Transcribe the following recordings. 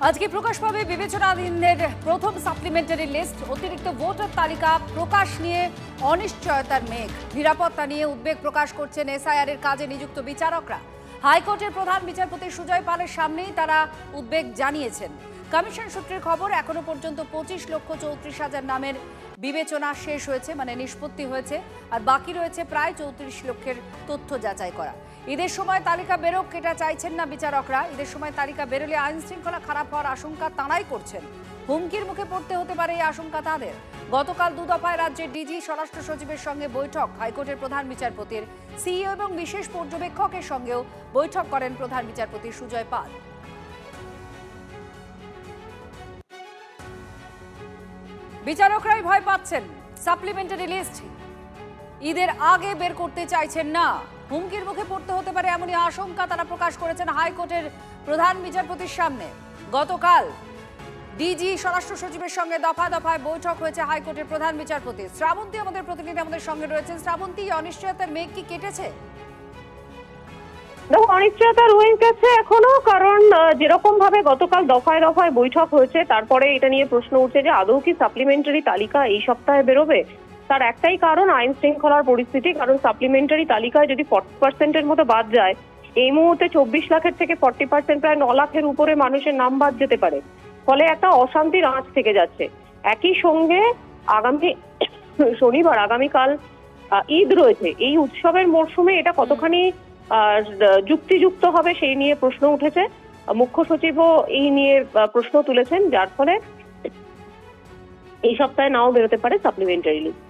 আজকে প্রকাশ পাবে বিবেচনাধীনের প্রথম সাপ্লিমেন্টারি লিস্ট। অতিরিক্ত ভোটার তালিকা প্রকাশ নিয়ে অনিশ্চয়তার মেঘ। নিরাপত্তা নিয়ে উদ্বেগ প্রকাশ করছেন এসআইআর এর কাজে নিযুক্ত বিচারকরা। হাইকোর্টের প্রধান বিচারপতি সুজয় পালের সামনেই তারা উদ্বেগ জানিয়েছেন। কমিশন সূত্রের খবর, এখনো পর্যন্ত 25,34,000 নামের বিবেচনা শেষ হয়েছে, মানে নিষ্পত্তি হয়েছে, আর বাকি রয়েছে প্রায় 34 লক্ষের তথ্য যাচাই করা। ঈদের সময় তালিকা বেরোক, এটা চাইছেন না বিচারকরা। ঈদের সময় তালিকা বেরোলে আইন শৃঙ্খলা খারাপ হওয়ার আশঙ্কা তাঁরাই করছেন। হুমকির মুখে পড়তে হতে পারে এই আশঙ্কা তাদের। গতকাল 2 দফায় রাজ্যের ডিজি, স্বরাষ্ট্র সচিবের সঙ্গে বৈঠক। হাইকোর্টের প্রধান বিচারপতির সিইও এবং বিশেষ পর্যবেক্ষকের সঙ্গেও বৈঠক করেন প্রধান বিচারপতি সুজয় পাল। বিচারকরাই ভয় পাচ্ছেন। সাপ্লিমেন্টারি লিস্ট ঈদের আগে বের করতে চাইছেন না। হুমকির মুখে পড়তে হতে পারে এমনই আশঙ্কা তারা প্রকাশ করেছেন হাইকোর্টের প্রধান বিচারপতির সামনে। গতকাল ডিজি, স্বরাষ্ট্র সচিবের সঙ্গে দফায় দফায় বৈঠক হয়েছে হাইকোর্টের প্রধান বিচারপতি। শ্রাবন্তী আমাদের প্রতিনিধি আমাদের সঙ্গে রয়েছেন। শ্রাবন্তী, অনিশ্চয়তার মেঘ কি কেটেছে? দেখো, অনিশ্চয়তা রয়ে গেছে এখনো, কারণ যেরকম ভাবে গতকাল দফায় দফায় বৈঠক হয়েছে, তারপরে এটা নিয়ে প্রশ্ন উঠছে যে আদৌ কি সাপ্লিমেন্টারি তালিকা এই সপ্তাহে বেরোবে। তার একটাই কারণ আইন শৃঙ্খলার পরিস্থিতি। কারণ সাপ্লিমেন্টারি তালিকায় যদি 40% মতো বাদ যায়, এই মুহূর্তে 24 লাখের থেকে 40%, প্রায় 9 লাখের উপরে মানুষের নাম বাদ যেতে পারে। ফলে একটা অশান্তির আঁচ থেকে যাচ্ছে। একই সঙ্গে আগামী শনিবার, আগামীকাল ঈদ রয়েছে। এই উৎসবের মরশুমে এটা কতখানি যুক্তিযুক্ত হবে সেই নিয়ে প্রশ্ন উঠেছে। মুখ্য সচিবও এই নিয়ে প্রশ্ন তুলেছেন, যার ফলে এই সপ্তাহে নাও বেরোতে পারে সাপ্লিমেন্টারি লিস্ট।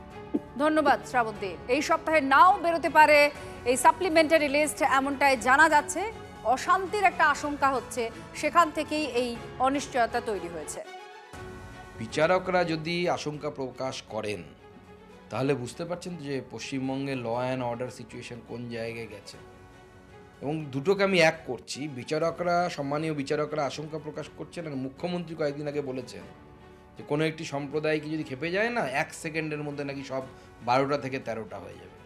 ধন্যবাদ শ্রাবন্তী। এই সপ্তাহে নাও বেরোতে পারে এই সাপ্লিমেন্টারি লিস্ট, এমনটাই জানা যাচ্ছে। অশান্তির একটা আশঙ্কা হচ্ছে, সেখান থেকেই এই অনিশ্চয়তা তৈরি হয়েছে। বিচারকরা যদি আশঙ্কা প্রকাশ করেন, তাহলে বুঝতে পারছেন যে পশ্চিমবঙ্গে ল অ্যান্ড অর্ডার সিচুয়েশন কোন জায়গায় গেছে। এবং দুটোকে আমি এক করছি। বিচারকরা, সম্মানীয় বিচারকরা আশঙ্কা প্রকাশ করছেন, আর মুখ্যমন্ত্রী কয়েকদিন আগে বলেছেন যে কোনো একটি সম্প্রদায়কে যদি খেপে যায় না, 1 সেকেন্ডের মধ্যে নাকি সব 12টা থেকে 13টা হয়ে যাবে।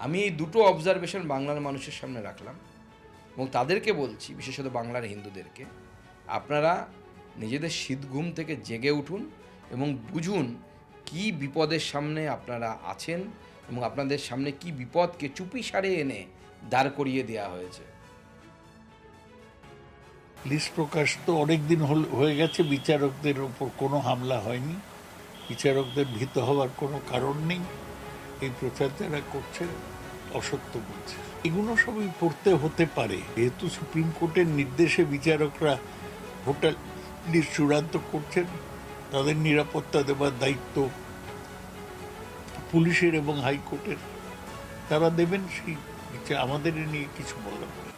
আমি এই দুটো অবজারভেশন বাংলার মানুষের সামনে রাখলাম এবং তাদেরকে বলছি, বিশেষত বাংলার হিন্দুদেরকে, আপনারা নিজেদের শীত ঘুম থেকে জেগে উঠুন এবং বুঝুন কি বিপদের সামনে আপনারা আছেন এবং আপনাদের সামনে কি বিপদকে চুপিসারে এনে দাঁড় করিয়ে দেওয়া হয়েছে। লিস্ট প্রকাশ তো অনেকদিন হয়ে গেছে, বিচারকদের উপর কোনো হামলা হয়নি, বিচারকদের ভীত হওয়ার কোনো কারণ নেই। এই প্রচার যারা করছে অসত্য বলছে। এগুলো সবই পড়তে হতে পারে, যেহেতু সুপ্রিম কোর্টের নির্দেশে বিচারকরা ভোটার লিস্ট চূড়ান্ত করছেন। তাদের নিরাপত্তা দেওয়ার দায়িত্ব পুলিশের এবং হাইকোর্টের, তারা দেবেন। সেই আমাদের নিয়ে কিছু বলার নেই।